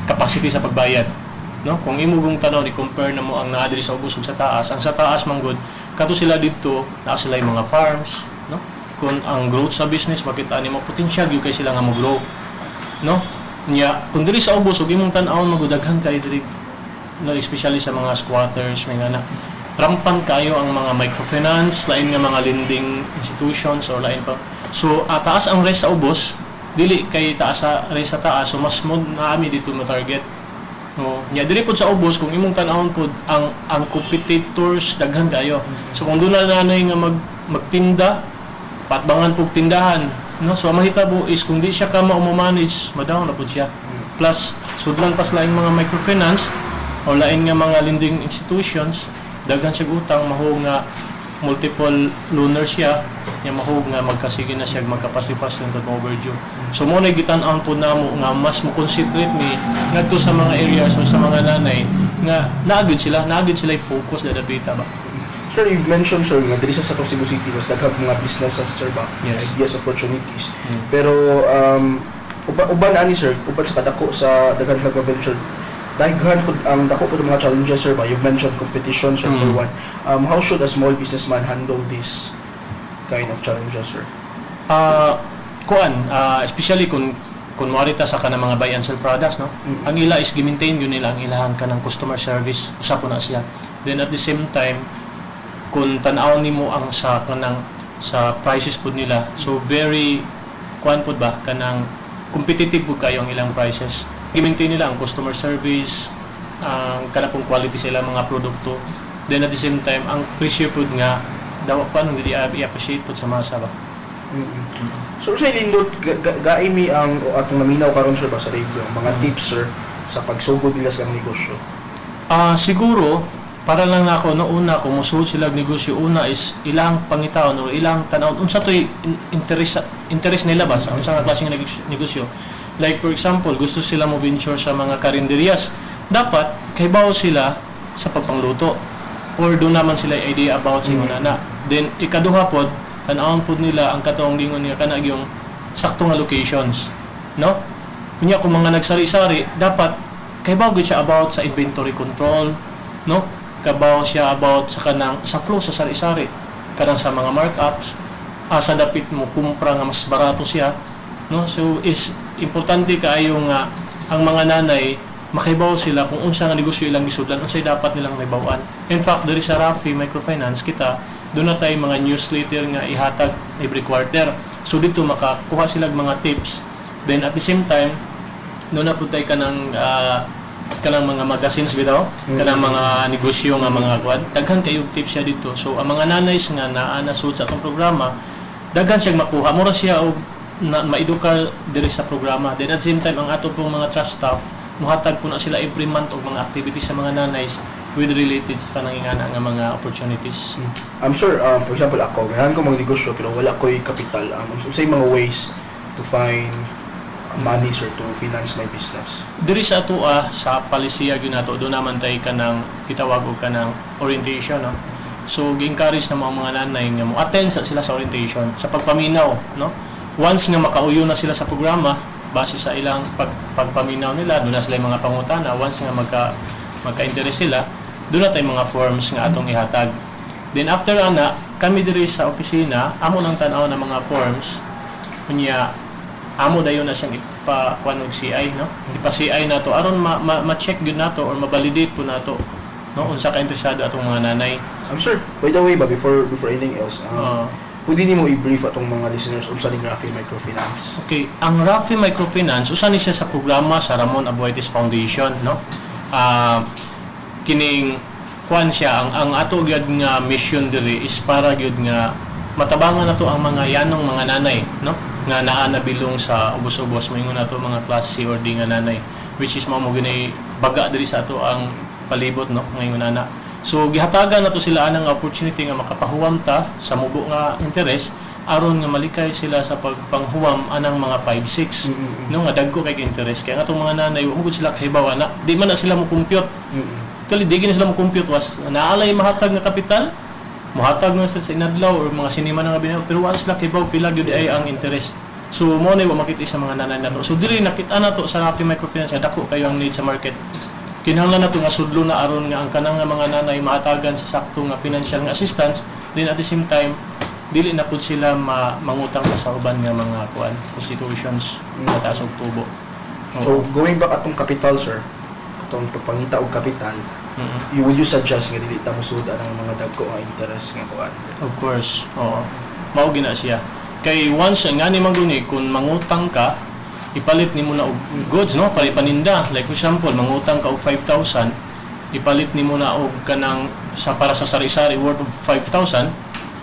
capacity sa pagbayad, no? Kung imugong tanaw ni compare na mo ang naa diri sa ubos ug sa taas, ang sa taas man gud kato sila dito, naa sila yung mga farms, no? Kung ang growth sa business makita nimo potential gyud kay sila nga mo-grow, no? Nya kung diri sa ubos ug imong tan-awon magudaghan kay diri, no, especially sa mga squatters may nga rampant kayo ang mga microfinance, lain nga mga lending institutions or lain pa. So taas ang rest sa ubos, dili kay taas sa rest sa taas, so mas mod naami dito mo target. No, nya dili pud sa ubos kung imong tan-awon pud ang competitors daghan kayo. So kung doon na nanay nga magtinda, patbangan pug tindahan, no? So ang mahitabo is kung di siya ka mao-manage, madaw na pud siya. Plus sudlan pas laing mga microfinance o lain nga mga lending institutions, daghan siya utang, mahog nga multiple loaners siya, nya mahog nga magkasige na siya magkapaslipas ng overdue. So mo na gitan-on po namo nga mas mo concentrate ni ngadto sa mga areas o sa mga nanay nga naagid sila focus dadapita ba. Sir, you've mentioned, sir, nga diri sa Cebu City mas daghang mga businesses, sir, ba? Yes. Ideas, opportunities. Pero uban ani, sir, uban sa kadako sa daghan sa venture, daghan pud ang dako pud mga challenges, sir, ba? You've mentioned competition, sir, for one. How should a small businessman handle this kind of challenges, sir? Especially kung kunwari ta sa kanang mga buy and sell products, no? Ang ila is gi-maintain yun nila ang ilahan kanang customer service, usapo na siya. Then at the same time, kung tan-aw nimo ang sa prices pud nila, so very pud ba kanang competitive pud kayo ang ilang prices. I-maintain nila ang customer service, ang kanang quality sa ilang mga produkto. Then at the same time, ang presyo pud nga daw paano hindi i-appreciate pud sa masa ba. So sa lindot gaimi ang atong naminaw karon, sir, ba sa radio mga tips, sir, sa pagsugod nila sa negosyo. Siguro para lang nako no una kung musuod sila negosyo, una is ilang pangitawon o ilang tanawon unsa toy interest nila ba sa unsa nga klaseng negosyo. Like for example, gusto sila mo venture sa mga karinderias, dapat kaybaw sila sa pagpangluto or do naman sila idea about sa ingon na. Then ikaduha pod tan-awon pod nila ang katong lingon niya kana yung saktong locations, no? Kunya kung mga nagsari-sari, dapat kaybaw gud siya about sa inventory control, no? Kabaw siya about sa kanang sa flow sa sari-sari, kanang sa mga markups, sa dapit mo kumpra nga mas barato siya, no? So is importante kaayo nga ang mga nanay makaibaw sila kung unsa nga negosyo ilang gisudlan, unsay dapat nilang naibawan. In fact, diri sa Rafi Microfinance kita doon na tayo mga newsletter nga ihatag every quarter. So dito makakuha sila mga tips. Then at the same time, doon na po tayo kanang mga magazines bitaw, kanang mga negosyo nga mga kuan, daghan kayo tips siya dito. So ang mga nanays nga naa nasud sa atong programa, daghan siya makuha mura siya og maedukar diri sa programa. Then at the same time ang ato pong mga trust staff muhatag po na sila every month og mga activities sa mga nanays with related sa kanang ingana nga mga opportunities. I'm sure, for example, ako, ganahan ko mga negosyo pero wala ko'y kapital. Unsay mga ways to find money, sir, to finance my business? Diri sa ato sa palisiya gyud nato, do naman tay kanang gitawag og kanang orientation, no? So gi-encourage na mga nanay nga mo attend sila sa orientation, sa pagpaminaw, no? Once nga makauyo na sila sa programa, base sa ilang pagpaminaw nila, doon na sila mga pangutana. Once nga magka-interest sila, doon na tayo mga forms nga atong ihatag. Then after kami diri sa opisina, amo nang tan-aw na mga forms, kunya amo dayon na siyang ipa-kuan og CI, no? Ipa-CI nato aron ma-check gyud nato or ma-validate po nato, no, unsa ka interesado atong mga nanay. I'm sure. By the way, before anything else, pwede nimo i-brief atong mga listeners unsa ni Rafi Microfinance? Okay, ang Rafi Microfinance usa ni siya sa programa sa Ramon Abuetes Foundation, no? Kining kuan siya ang ato gyud nga mission diri is para gyud nga matabangan nato ang mga yanong mga nanay, no? Nga naa nabilong sa ubos-ubos moingon nato mga class C or D nga nanay, which is mao mo gani baga diri sa ato ang palibot, no? Ngayon ana. So gihatagan nato sila anang opportunity nga makapahuwam ta sa mubo nga interest aron nga malikay sila sa pagpanghuwam anang mga 5-6 no nga dagko kay interest kay atong mga nanay wa gud sila kahibaw ana di man na sila mo compute. Actually di gini sila mo compute was naalay mahatag nga kapital muhatag na sa inadlaw or mga sinima nga binaw pero once sila kahibaw pila gyud ay ang interest So mo na wa makita sa mga nanay nato. So dili nakita na to sa Rafi Microfinance nga dako kayo ang need sa market. Kinahanglan nato nga sudlo na aron nga ang kanang nga mga nanay maatagan sa sakto nga financial nga assistance, then at the same time dili na pud sila mangutang pa sa uban nga mga kuan institutions nga taas og tubo. So going back atong capital, sir, atong pagpangita og capital, you will you suggest nga dili ta mosuda ang mga dagko nga interest nga kuan? Of course, oo. Mao gina siya. Kay once nga ni mangguni kung mangutang ka, ipalit nimo na og goods, no? Para paninda. Like for example, mangutang ka og 5,000, ipalit nimo na og kanang para sa sari-sari worth of 5,000.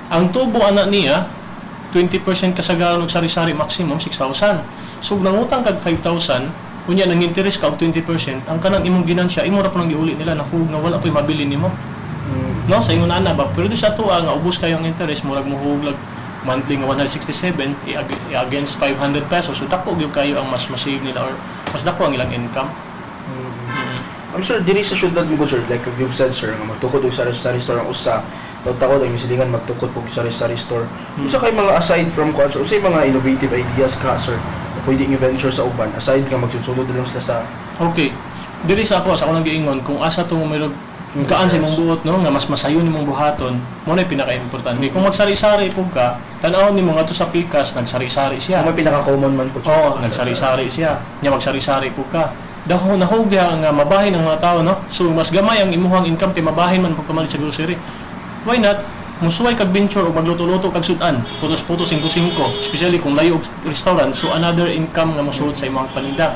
Ang tubo ana niya 20% kasagaran og sari-sari maximum 6,000. So nangutang kag 5,000, kunya nang interest ka og 20%, ang kanang imong ginansya imo ra pa nang giuli nila nahug na wala pa mabili nimo. No, sa ingon ana ba, pero di sa tuwa nga ubos kayo ang interest murag muhuglag monthly nga 167 against 500 pesos. So dako gyud kayo ang mas masave nila or mas dako ang ilang income. I'm sure diri sa syudad mo, sir, like you've said, sir, nga magtukod og sari-sari store ang usa. Taw-taw ang silingan magtukod og sari-sari store. Usa kay mga aside from concert, usay mga innovative ideas ka, sir, na pwedeng i-venture sa uban aside nga magsusulod lang sila sa Okay. Diri sa ako nang giingon kung asa to mo kaan sa imong buot, no, nga mas masayon nimong buhaton, mo na pinaka-importante. Kung magsari-sari pug ka, tan-awon nimo nga to sa pikas, nagsari-sari siya. May pinaka-common man po. Oo, nagsari-sari siya. Nya magsari-sari pug ka. Dahon nahugya nga mabahin ang mga tao, no? So mas gamay ang imuhang income kay mabahin man pag kamalit sa grocery. Why not? Musuway kag venture o magluto-luto kag sudan, putos-putos 5-5, especially kung layo og restaurant, so another income nga mosuod sa imong paninda.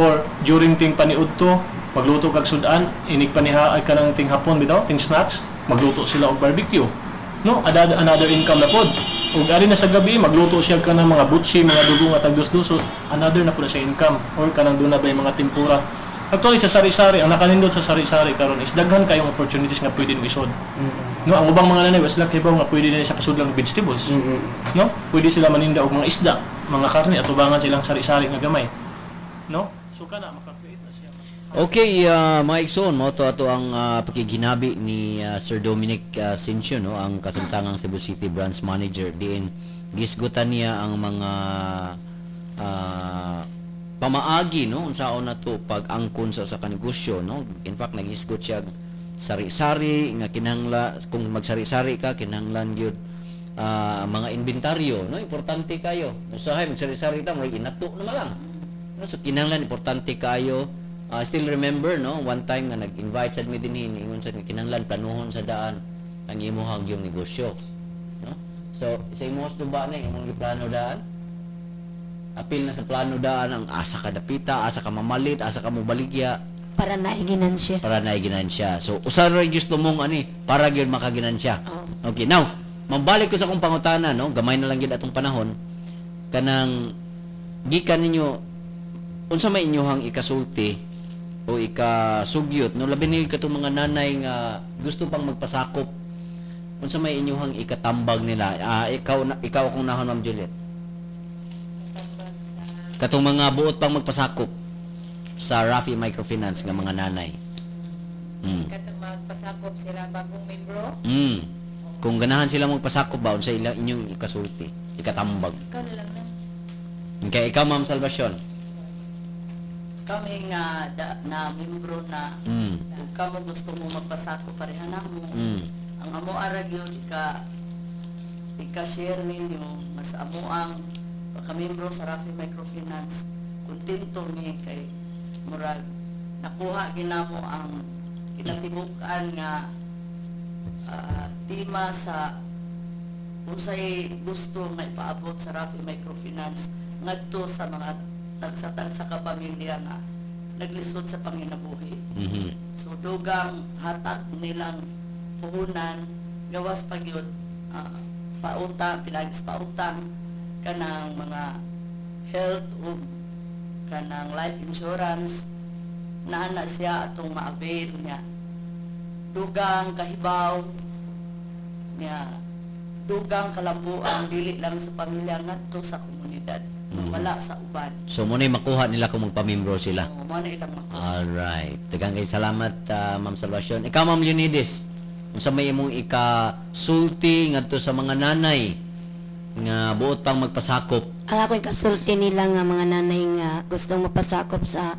Or during ting paniud to, magluto kag sudan, inig paniha ka ng ting hapon bitaw, ting snacks, magluto sila og barbecue. No, another income na pod. Ug ari na sa gabi magluto siya ka ng mga butsi, mga dugo nga tagdus-dus, so another na pud sa income or kanang duna bay mga tempura. Actually sa sari-sari, ang nakanindot sa sari-sari karon is daghan kayong opportunities nga pwede mo isod. No, ang ubang mga nanay was lucky ba nga pwede nila sa pasudlang vegetables. No? Pwede sila maninda og mga isda, mga karne at ubangan silang sari-sari nga gamay. No? So kana maka-create na siya. Okay, mga igsoon, mo to ato ang pakiginabi ni Sir Dominic Sincio, no, ang kasamtangang Cebu City Branch Manager. Diin gisgutan niya ang mga pamaagi, no, unsaon na to pag-angkon sa kanegosyo, no. In fact nagisgot siya sari-sari nga kinahangla kung magsari-sari ka kinahanglan gyud mga inventaryo, no, importante kayo. Usahay magsari-sari ta mo inato na lang. No, so kinahanglan importante kayo. Still remember, no, one time nga nag-invite sad mi dinhi ingon sa kinahanglan planuhon sa daan ang imong yung negosyo, no. So sa imong tuba na imong giplano daan, apil na sa plano daan ang asa ka dapita, asa ka mamalit, asa ka mobaligya para naiginansya. Para naiginansya. So usa ra gusto mong ani para gyud makaginansya. Okay, now mabalik ko sa akong pangutana, no, gamay na lang gyud atong panahon kanang gikan ninyo unsa may inyohang ikasulti o ikasugyot, no, labi ni katong mga nanay nga gusto pang magpasakop, unsa may inyohang ikatambag nila. Ikaw akong nahon, Ma'am Juliet, katong mga buot pang magpasakop sa Rafi Microfinance nga mga nanay. Katong magpasakop sila bagong membro. Kung ganahan sila magpasakop ba unsa inyong ikasulti, ikatambag? Ikaw na lang na. Okay, ikaw, Ma'am Salvacion. Kami nga na membro na kung kamo gusto mo magpasako pareha na mo ang amo arag yun ika-share ninyo mas amo ang pagka-membro sa Rafi Microfinance kontento mi kay murag nakuha ginamo ang kinatibukan nga tema sa unsay gusto nga ipaabot sa Rafi Microfinance ngadto sa mga tagsa-tagsa ka pamilya nga naglisod sa panginabuhi. So dugang hatag nilang puhunan gawas pagyud pautang pinagis pautang kanang mga health o kanang life insurance na siya atong ma-avail niya. Dugang kahibaw niya, dugang kalambuan dili lang sa pamilya ngadto sa komunidad. Wala sa uban. So muna makuha nila kung magpamembro sila. Oo, muna ilang makuha. Alright. Daghang kay salamat, Ma'am Salvacion. Ikaw, Ma'am Leonides, kung sa may imong ika-sulti ngadto sa mga nanay nga buot pang magpasakop. Ang ako'y kasulti nila nga mga nanay nga gustong mapasakop sa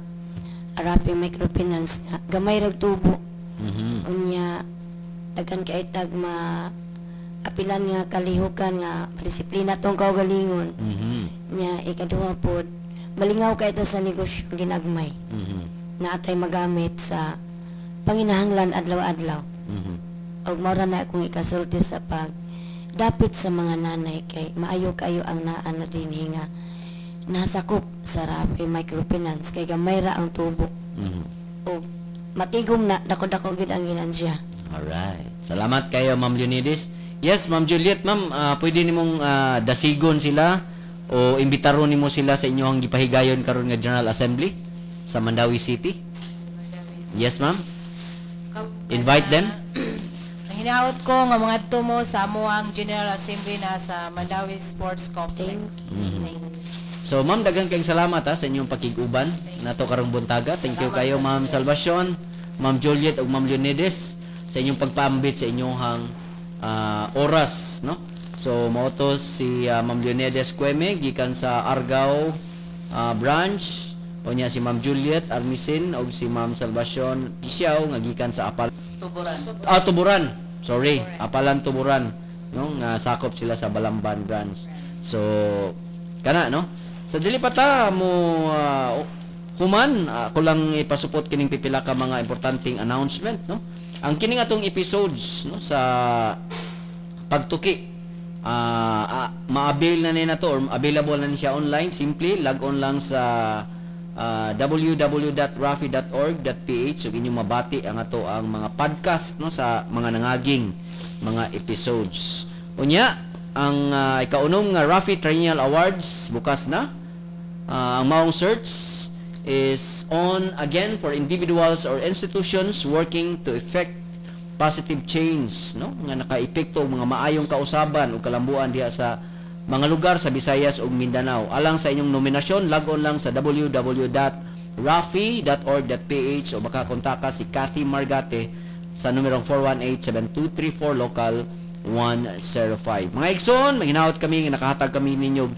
Rafi Microfinance nga gamay rag tubo. Unya daghan kay tag apilan nga kalihukan nga disiplina tong kaugalingon. Nya ikaduha pod malingaw kay ta sa negosyo ginagmay. Na atay magamit sa panginahanglan adlaw-adlaw. Og mao ra na akong ikasulti sa pag dapit sa mga nanay kay maayo kayo ang naa na dinhi nga nasakop sa Rafi Microfinance kay gamay ra ang tubo. O matigom na dako-dako gid ang ginansya. Alright. Salamat kayo, Ma'am Leonides. Yes, Ma'am Juliet, Ma'am, pwede nimong dasigon sila o imbitaron nimo sila sa inyong gipahigayon karon nga General Assembly sa Mandawi City. Yes, Ma'am. Invite them. Hinaot ko nga mga tumo sa amuang General Assembly na sa Mandawi Sports Complex. So, Ma'am, daghang kayong salamat sa inyong pakiguban nato karong buntaga. Thank you kayo, Ma'am Salvacion, Ma'am Juliet ug Ma'am Leonides sa inyong pagpaambit sa inyong oras, no? So, mautos si Ma'am Leonides Cueme gikan sa Argao branch, o niya si Ma'am Juliet Armisin ug si Ma'am Salvacion Isiao nga gikan sa Tuburan. Sorry, Apalan Tuburan, no? Nga sakop sila sa Balamban branch. So, kana, no? Sa dili pa ta mo human, ako lang ipasupot kining pipila ka mga importanteng announcement, no? Ang kining atong episodes, no, sa pagtuki, ma-avail na to or available na siya online. Simply log on lang sa www.rafi.org.ph so inyong mabati ang ato ang mga podcast, no, sa mga nangaging mga episodes. Unya, ang ikaunom nga Rafi Triennial Awards bukas na. Ang maong search is on again for individuals or institutions working to effect positive change, no, nga nakaepekto og mga maayong kausaban o kalambuan diha sa mga lugar sa Visayas ug Mindanao. Alang sa inyong nominasyon, log on lang sa www.rafi.org.ph o baka kontaka si Cathy Margate sa numerong 418-7234 local 105. Mga igsoon, maghinaot kami nga nakahatag kami ninyo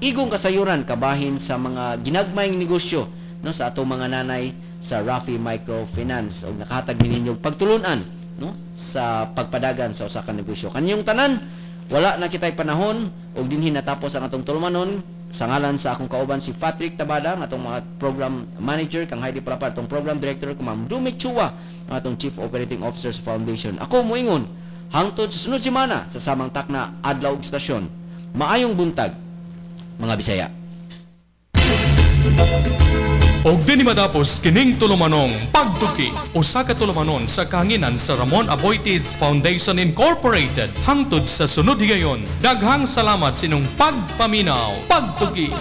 igong kasayuran kabahin sa mga ginagmayng negosyo, no, sa atong mga nanay sa Rafi Microfinance o nakahatag ninyo pagtulunan, no, sa pagpadagan sa usa ka negosyo. Kanyong tanan, wala na kitay panahon og dinhi natapos ang atong tulumanon. Sa ngalan sa akong kauban si Patrick Tabada, ang atong mga program manager, kang Heidi Palapar, atong program director, kang Ma'am Dumit Chua, ang atong chief operating officer sa foundation. Ako moingon hangtod sa sunod semana sa samang takna adlaw ug istasyon. Maayong buntag, mga Bisaya. Og dinhi matapos kining tulumanong pagtuki usa ka tulumanon sa kahanginan sa Ramon Aboitiz Foundation Incorporated. Hangtod sa sunod higayon, daghang salamat sa inyong pagpaminaw. Pagtuki.